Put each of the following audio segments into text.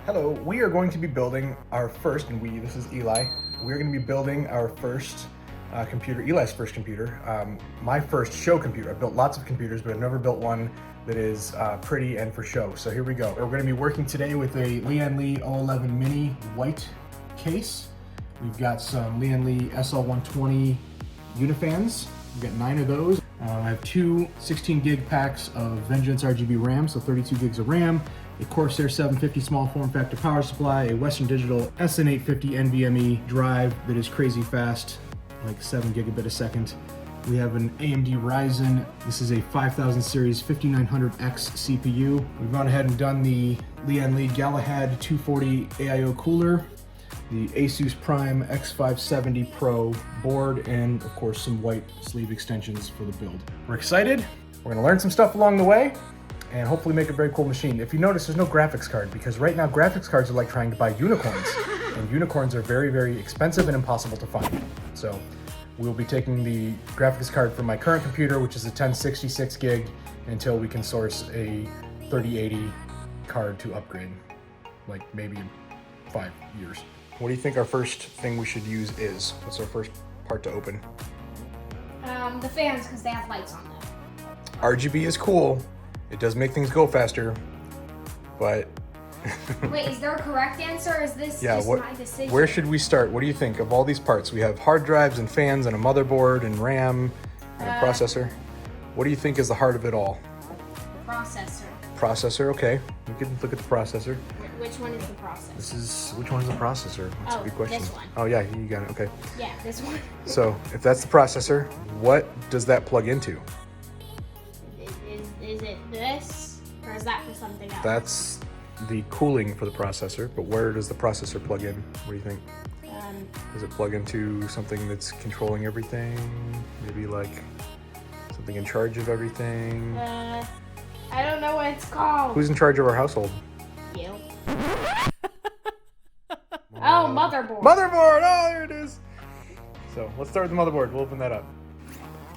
Hello, we are going to be building our first, and this is Eli. We're going to be building our first computer, Eli's first computer, my first show computer. I've built lots of computers, but I've never built one that is pretty and for show. So here we go. We're going to be working today with a Lian Li 011 Mini white case. We've got some Lian Li SL120 Unifans. We've got 9 of those. I have 2 16 gig packs of Vengeance RGB RAM, so 32 gigs of RAM, a Corsair 750 small form factor power supply, a Western Digital SN850 NVMe drive that is crazy fast, like 7 gigabit a second. We have an AMD Ryzen. This is a 5000 series 5900X CPU. We've gone ahead and done the Lian Li Galahad 240 AIO cooler, the Asus Prime X570 Pro board, and of course some white sleeve extensions for the build. We're excited. We're gonna learn some stuff along the way and hopefully make a very cool machine. If you notice, there's no graphics card because right now graphics cards are like trying to buy unicorns, and unicorns are very, very expensive and impossible to find. So we'll be taking the graphics card from my current computer, which is a 1066 gig, until we can source a 3080 card to upgrade, like maybe in 5 years. What do you think our first thing we should use is? What's our first part to open? The fans, because they have lights on them. RGB is cool. It does make things go faster, but... Wait, is there a correct answer, or is this just my decision? Where should we start? What do you think of all these parts? We have hard drives and fans and a motherboard and RAM and a processor. What do you think is the heart of it all? Processor. Processor, okay. We can look at the processor. Which one is the processor? Which one is the processor? That's a good question. This one. Oh yeah, you got it, okay. Yeah, this one. So if that's the processor, what does that plug into? Is it this, or is that for something else? That's the cooling for the processor, but where does the processor plug in? What do you think? Does it plug into something that's controlling everything? Maybe like something in charge of everything? I don't know what it's called. Who's in charge of our household? You. Oh, motherboard. Motherboard! Oh, there it is! So let's start with the motherboard. We'll open that up.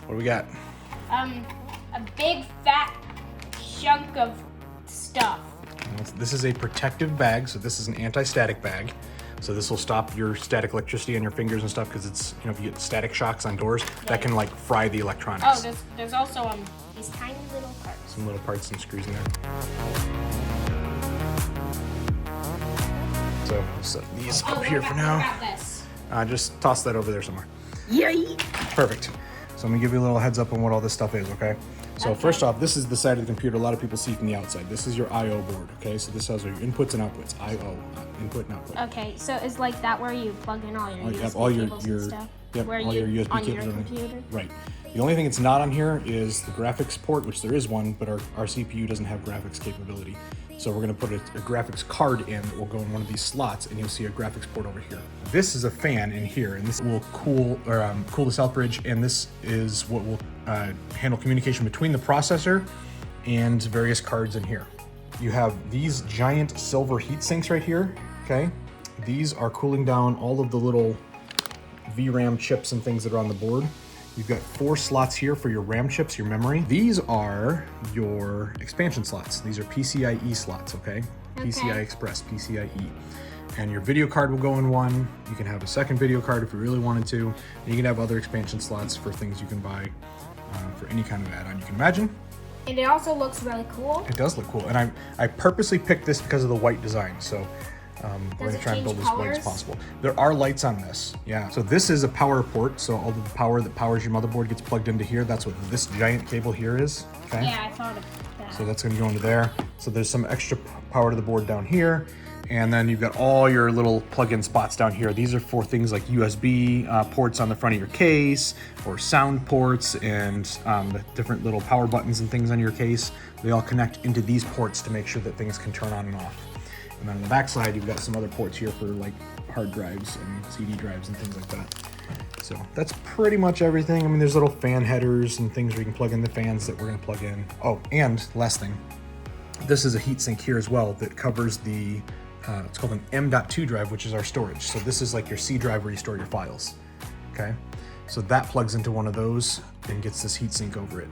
What do we got? A big fat chunk of stuff. This is a protective bag, so this is an anti-static bag. So this will stop your static electricity on your fingers and stuff, because it's, you know, if you get static shocks on doors, that can like fry the electronics. Oh, there's also these tiny little parts. Some little parts and screws in there. So we'll set these up here for now. What about this? Just toss that over there somewhere. Yay! Perfect. So I'm gonna give you a little heads up on what all this stuff is, okay? So first off, this is the side of the computer a lot of people see from the outside. This is your I/O board, okay? So this has your inputs and outputs. I/O, input and output. Okay, so is like that where you plug in all your USB cables and stuff? Yep, where all your USB on cables your on computer? Right. The only thing that's not on here is the graphics port, which there is one, but our CPU doesn't have graphics capability. So we're gonna put a graphics card in that will go in one of these slots, and you'll see a graphics port over here. This is a fan in here, and this will cool the south bridge, and this is what will handle communication between the processor and various cards in here. You have these giant silver heat sinks right here, okay? These are cooling down all of the little VRAM chips and things that are on the board. You've got 4 slots here for your RAM chips, your memory. These are your expansion slots. These are PCIe slots, okay? PCI Express, PCIe. And your video card will go in one. You can have a second video card if you really wanted to. And you can have other expansion slots for things you can buy for any kind of add-on you can imagine. And it also looks really cool. It does look cool. And I purposely picked this because of the white design. So we're gonna try and build as white as possible. There are lights on this, yeah. So this is a power port, so all the power that powers your motherboard gets plugged into here. That's what this giant cable here is, okay? Yeah, I thought of that. So that's gonna go into there. So there's some extra power to the board down here. And then you've got all your little plug-in spots down here. These are for things like USB ports on the front of your case, or sound ports, and the different little power buttons and things on your case. They all connect into these ports to make sure that things can turn on and off. And then on the back side, you've got some other ports here for like hard drives and CD drives and things like that. So that's pretty much everything. I mean, there's little fan headers and things where you can plug in the fans that we're gonna plug in. Oh, and last thing, this is a heatsink here as well that covers the, it's called an M.2 drive, which is our storage. So this is like your C drive where you store your files, okay? So that plugs into one of those and gets this heatsink over it.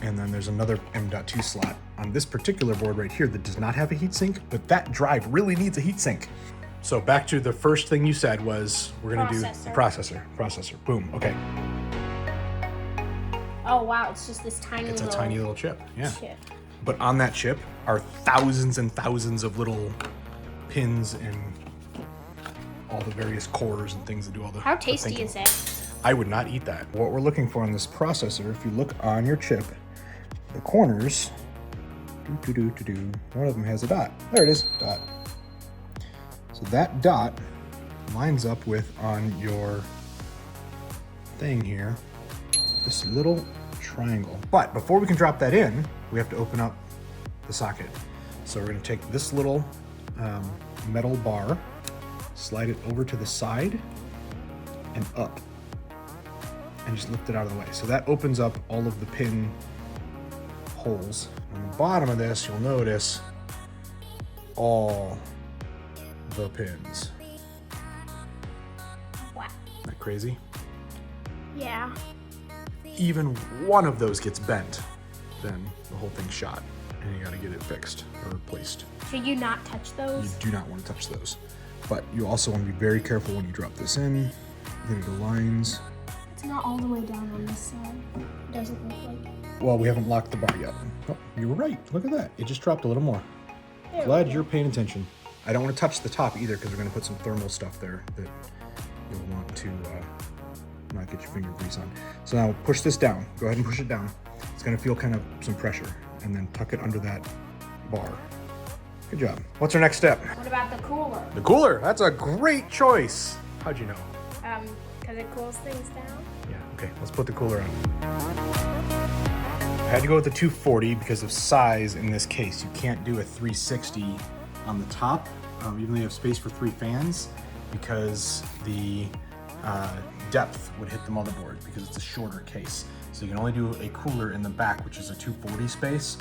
And then there's another M.2 slot on this particular board right here that does not have a heatsink, but that drive really needs a heatsink. So back to the first thing you said was we're gonna do the processor. Boom, okay. Oh wow, it's just this tiny It's little a tiny little chip, yeah. chip. But on that chip are thousands and thousands of little pins and all the various cores and things that do all the How tasty thinking. is it? I would not eat that. What we're looking for in this processor, if you look on your chip, the corners, one of them has a dot. There it is, dot. So that dot lines up with, on your thing here, this little triangle. But before we can drop that in, we have to open up the socket. So we're gonna take this little metal bar, slide it over to the side and up, and just lift it out of the way. So that opens up all of the pin holes. On the bottom of this, you'll notice all the pins. Wow. Isn't that crazy? Yeah. Even one of those gets bent, then the whole thing's shot, and you gotta get it fixed or replaced. Should you not touch You those? do not want to touch those. But you also want to be very careful when you drop this in. Then it aligns. It's not all the way down on this side. It doesn't look like it. Well, we haven't locked the bar yet. Oh, you were right. Look at that. It just dropped a little more. There Glad we you're go. paying attention. I don't want to touch the top either because we're going to put some thermal stuff there that you'll want to not get your finger grease on. So now push this down. Go ahead and push it down. It's going to feel kind of some pressure, and then tuck it under that bar. Good job. What's our next step? What about the cooler? The cooler. That's a great choice. How'd you know? Because it cools things down. Yeah, okay, let's put the cooler on. I had to go with the 240 because of size in this case. You can't do a 360 on the top, even though you have space for 3 fans, because the depth would hit the motherboard because it's a shorter case. So you can only do a cooler in the back, which is a 240 space,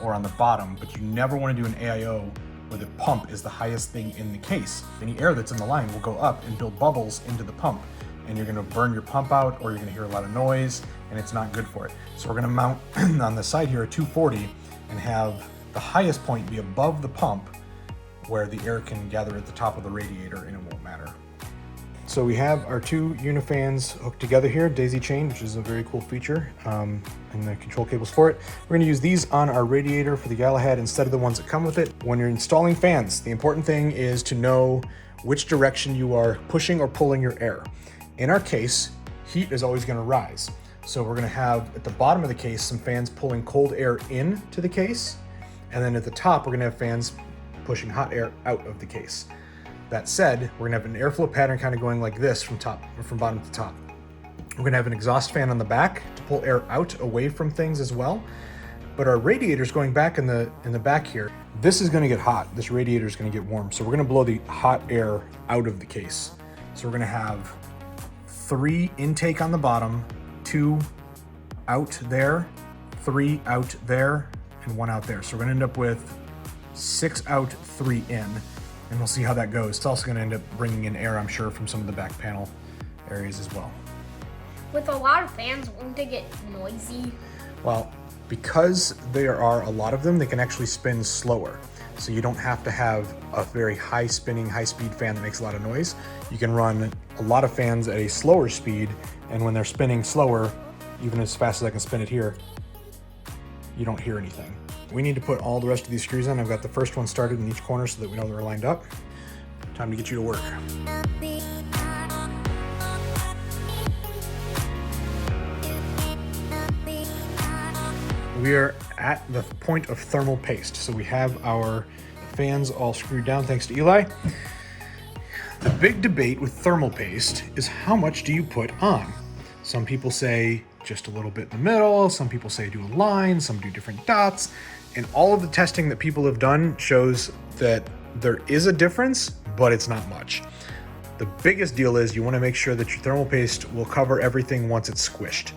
or on the bottom, but you never want to do an AIO where the pump is the highest thing in the case. Any air that's in the line will go up and build bubbles into the pump, and you're gonna burn your pump out, or you're gonna hear a lot of noise, and it's not good for it. So we're gonna mount on the side here a 240 and have the highest point be above the pump where the air can gather at the top of the radiator and it won't matter. So we have our 2 unifans hooked together here, daisy chain, which is a very cool feature, and the control cables for it. We're gonna use these on our radiator for the Galahad instead of the ones that come with it. When you're installing fans, the important thing is to know which direction you are pushing or pulling your air. In our case, heat is always gonna rise. So we're gonna have at the bottom of the case some fans pulling cold air into the case, and then at the top we're gonna have fans pushing hot air out of the case. That said, we're gonna have an airflow pattern kind of going like this from bottom to top. We're gonna have an exhaust fan on the back to pull air out away from things as well. But our radiator's going back in the back here. This is gonna get hot. This radiator is gonna get warm. So we're gonna blow the hot air out of the case. So we're gonna have 3 intake on the bottom, 2 out there, 3 out there, and 1 out there. So we're gonna end up with 6 out, 3 in. And we'll see how that goes. It's also gonna end up bringing in air, I'm sure, from some of the back panel areas as well. With a lot of fans, won't they get noisy? Well, because there are a lot of them, they can actually spin slower. So you don't have to have a very high spinning, high speed fan that makes a lot of noise. You can run a lot of fans at a slower speed, and when they're spinning slower, even as fast as I can spin it here, you don't hear anything. We need to put all the rest of these screws on. I've got the first one started in each corner so that we know they're lined up. Time to get you to work. We are at the point of thermal paste. So we have our fans all screwed down thanks to Eli. The big debate with thermal paste is how much do you put on? Some people say just a little bit in the middle, some people say do a line, some do different dots, and all of the testing that people have done shows that there is a difference, but it's not much. The biggest deal is you want to make sure that your thermal paste will cover everything once it's squished.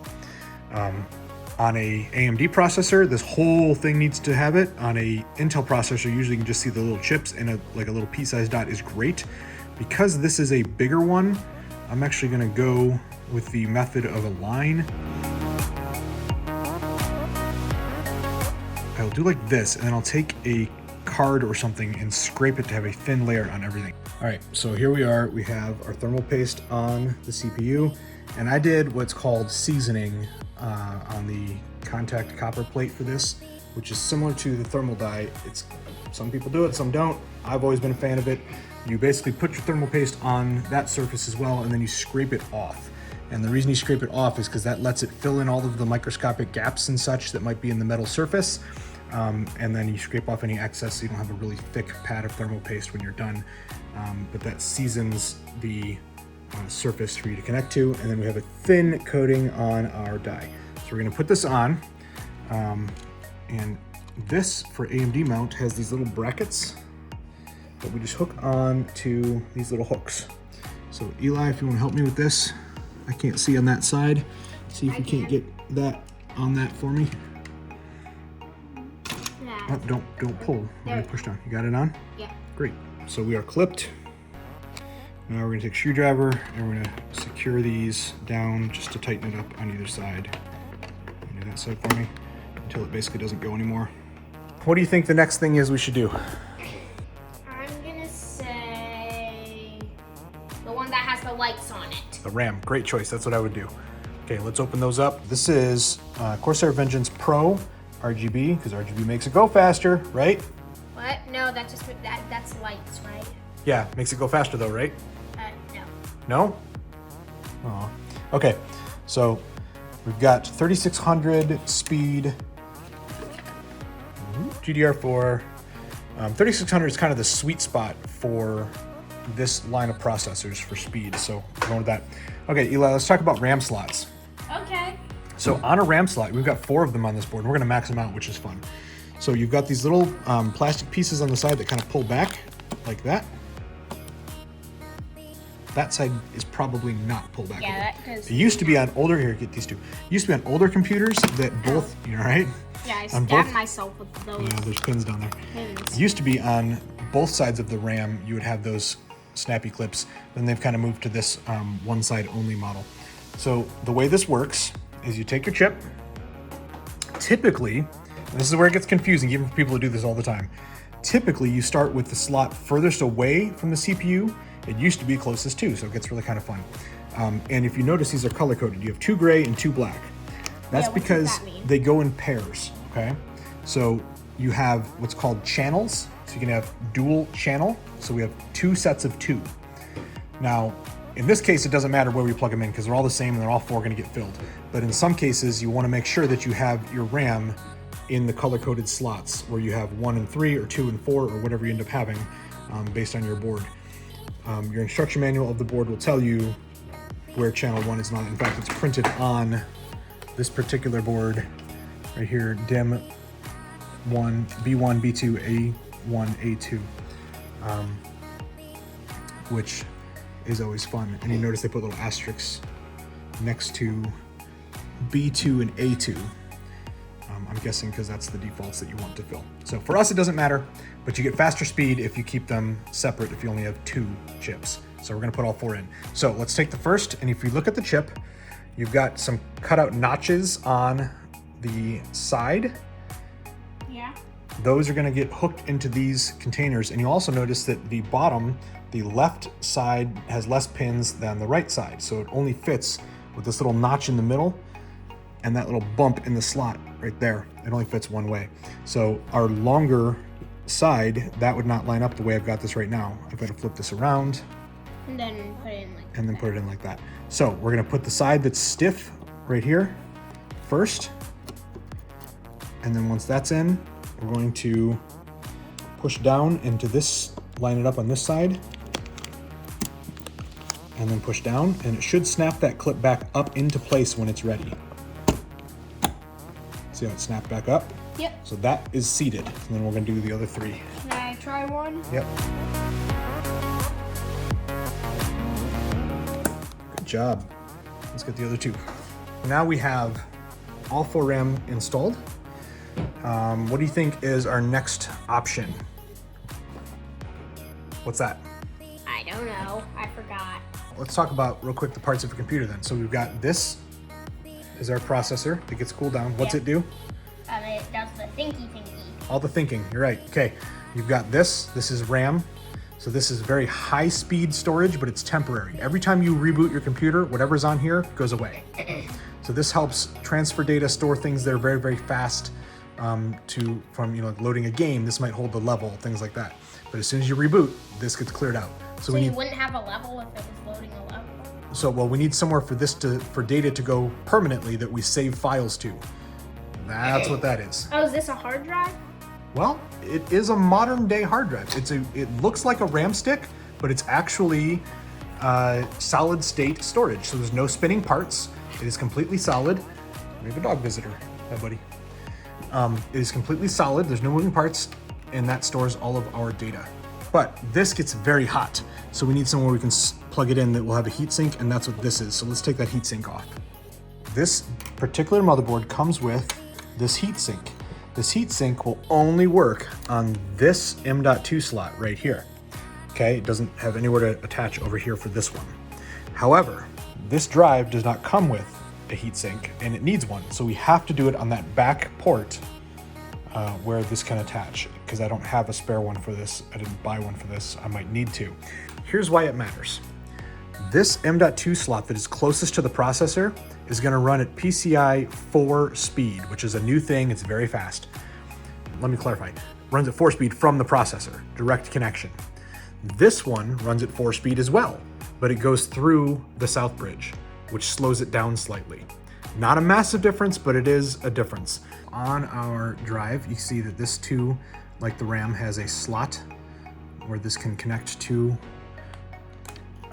On a AMD processor, this whole thing needs to have it. On a Intel processor, usually you can just see the little chips, and like a little pea-sized dot is great. Because this is a bigger one, I'm actually gonna go with the method of a line. I'll do like this, and then I'll take a card or something and scrape it to have a thin layer on everything. All right, so here we are. We have our thermal paste on the CPU, and I did what's called seasoning on the contact copper plate for this, which is similar to the thermal die. It's some people do it, some don't. I've always been a fan of it. You basically put your thermal paste on that surface as well, and then you scrape it off. And the reason you scrape it off is because that lets it fill in all of the microscopic gaps and such that might be in the metal surface. And then you scrape off any excess so you don't have a really thick pad of thermal paste when you're done. But that seasons the surface for you to connect to. And then we have a thin coating on our die. So we're gonna put this on. And this, for AMD mount, has these little brackets that we just hook on to these little hooks. So Eli, if you wanna help me with this, I can't see on that side. See if you can't get that on that for me. Oh, don't pull. We're gonna push down. You got it on? Yeah. Great. So we are clipped. Now we're gonna take a screwdriver and we're gonna secure these down just to tighten it up on either side. Do that side for me until it basically doesn't go anymore. What do you think the next thing is we should do? I'm gonna say the one that has the lights on it. The RAM. Great choice. That's what I would do. Okay, let's open those up. This is Corsair Vengeance Pro RGB, because RGB makes it go faster, right? What? No, that's just that's lights, right? Yeah, makes it go faster though, right? No. No? Oh. Okay, so we've got 3600 speed GDR4. 3600 is kind of the sweet spot for this line of processors for speed, so we're going with that. Okay, Eli, let's talk about RAM slots. Okay. So on a RAM slot, we've got 4 of them on this board. We're gonna max them out, which is fun. So you've got these little plastic pieces on the side that kind of pull back like that. That side is probably not pulled back. Yeah, that does. It used to be on older, here, get these two. It used to be on older computers that both, you know, right? Yeah, I stabbed myself with those. Yeah, there's pins down there. Pins. It used to be on both sides of the RAM, you would have those snappy clips. Then they've kind of moved to this one side only model. So the way this works is you take your chip, typically, and this is where it gets confusing even for people who do this all the time. Typically you start with the slot furthest away from the CPU. It used to be closest to, so it gets really kind of fun. And if you notice, these are color coded. You have 2 gray and 2 black. That's because they go in pairs, okay? So you have what's called channels. So you can have dual channel. So we have 2 sets of 2. Now, in this case, it doesn't matter where we plug them in because they're all the same and they're all 4 gonna get filled. But in some cases, you wanna make sure that you have your RAM in the color-coded slots where you have 1 and 3 or 2 and 4 or whatever you end up having based on your board. Your instruction manual of the board will tell you where channel 1 is not. In fact, it's printed on this particular board right here, DIM 1, B1, B2, A1, A2, which is always fun. And you notice they put little asterisks next to B2 and A2. I'm guessing because that's the defaults that you want to fill. So for us, it doesn't matter, but you get faster speed if you keep them separate if you only have 2 chips. So we're gonna put all 4 in. So let's take the first, and if you look at the chip, you've got some cutout notches on the side. Yeah. Those are gonna get hooked into these containers, and you'll also notice that the bottom, the left side has less pins than the right side, so it only fits with this little notch in the middle and that little bump in the slot right there. It only fits one way. So our longer side, that would not line up the way I've got this right now. I've got to flip this around. And then put it in like and then put it in like that. So we're gonna put the side that's stiff right here first. And then once that's in, we're going to push down into this, line it up on this side, and then push down, and it should snap that clip back up into place when it's ready. See how it snapped back up? Yep. So that is seated, and then we're gonna do the other 3. Can I try one? Yep. Good job. Let's get the other 2. Now we have all 4 RAM installed. What do you think is our next option? What's that? I don't know. I forgot. Let's talk about real quick the parts of a computer then. So we've got this is our processor. It gets cooled down. What's it do? It does the thinky thinky. all the thinking. You're right. Okay, you've got this. This is RAM. So this is very high speed storage, but it's temporary. Every time you reboot your computer, whatever's on here goes away. So this helps transfer data, store things that are very, very fast from like loading a game. This might hold the level, things like that. But as soon as you reboot, this gets cleared out. So you wouldn't have a level if it was loading a level? So, well, we need somewhere for this for data to go permanently that we save files to. That's what that is. Oh, is this a hard drive? Well, it is a modern day hard drive. It looks like a RAM stick, but it's actually solid state storage. So there's no spinning parts. It is completely solid. We have a dog visitor. Hi, buddy. It is completely solid. There's no moving parts, and that stores all of our data. But this gets very hot. So we need somewhere we can plug it in that will have a heatsink, and that's what this is. So let's take that heatsink off. This particular motherboard comes with this heatsink. This heatsink will only work on this M.2 slot right here. Okay, it doesn't have anywhere to attach over here for this one. However, this drive does not come with a heatsink, and it needs one. So we have to do it on that back port where this can attach, because I don't have a spare one for this. I didn't buy one for this. I might need to. Here's why it matters. This M.2 slot that is closest to the processor is going to run at PCI 4 speed, which is a new thing. It's very fast. Let me clarify. It runs at 4 speed from the processor, direct connection. This one runs at 4 speed as well, but it goes through the south bridge, which slows it down slightly. Not a massive difference, but it is a difference. On our drive, you see that this too, like the RAM, has a slot where this can connect to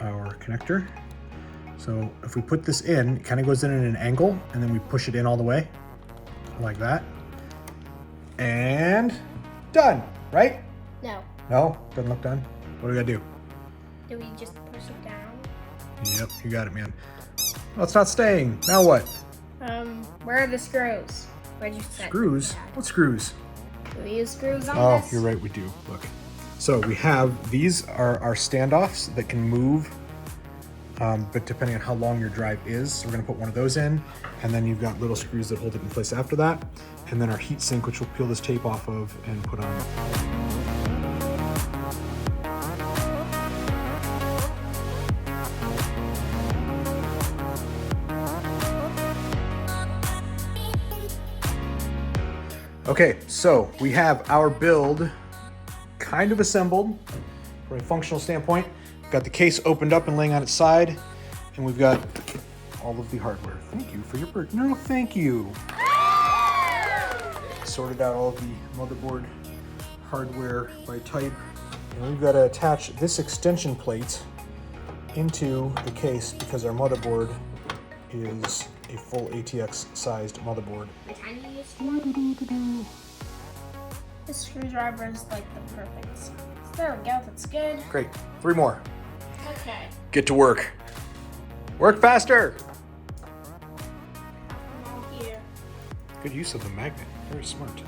our connector. So if we put this in, it kind of goes in at an angle, and then we push it in all the way, like that. And done, right? No. No? Doesn't look done? What do we gotta do? Do we just push it down? Yep, you got it, man. Well, it's not staying. Now what? Where are the screws? Where'd you set Screws? them, Dad? What screws? Do we use screws on Oh, this? you're right, we do. Look. So we have, these are our standoffs that can move, but depending on how long your drive is, so we're gonna put one of those in, and then you've got little screws that hold it in place after that, and then our heat sink, which we'll peel this tape off of and put on. Okay, so we have our build kind of assembled from a functional standpoint. We've got the case opened up and laying on its side, and we've got all of the hardware. Thank you for your bird. No, thank you. Sorted out all of the motherboard hardware by type. And we've got to attach this extension plate into the case because our motherboard is a full ATX sized motherboard. The tiniest one? This screwdriver is like the perfect size. There we go, that's good. Great, 3 more. Okay. Get to work. Work faster. All here. Good use of the magnet, very smart.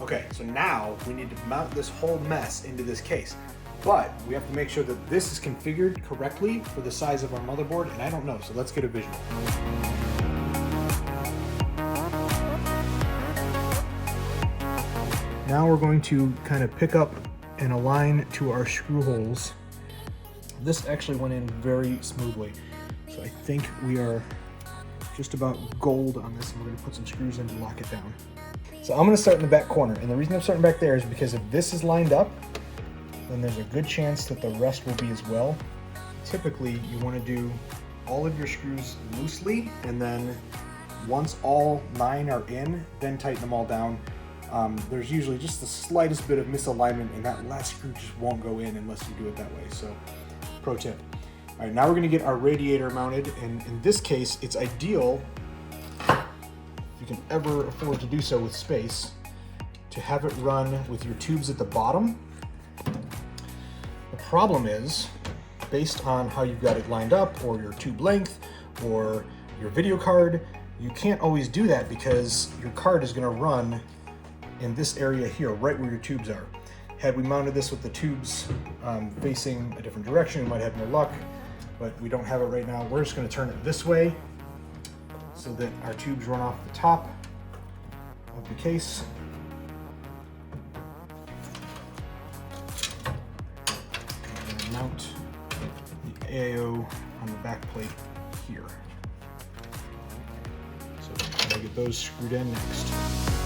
Okay, so now we need to mount this whole mess into this case. But we have to make sure that this is configured correctly for the size of our motherboard, and I don't know, so let's get a visual. Now we're going to kind of pick up and align to our screw holes. This actually went in very smoothly. So I think we are just about gold on this, and we're gonna put some screws in to lock it down. So I'm gonna start in the back corner, and the reason I'm starting back there is because if this is lined up, then there's a good chance that the rest will be as well. Typically, you wanna do all of your screws loosely, and then once all 9 are in, then tighten them all down. There's usually just the slightest bit of misalignment, and that last screw just won't go in unless you do it that way. So, pro tip. All right, now we're gonna get our radiator mounted, and in this case, it's ideal, if you can ever afford to do so with space, to have it run with your tubes at the bottom. The problem is, based on how you've got it lined up, or your tube length, or your video card, you can't always do that because your card is gonna run in this area here, right where your tubes are. Had we mounted this with the tubes facing a different direction, we might have more luck, but we don't have it right now. We're just gonna turn it this way so that our tubes run off the top of the case. mount the AIO on the back plate here. So I'm gonna get those screwed in next.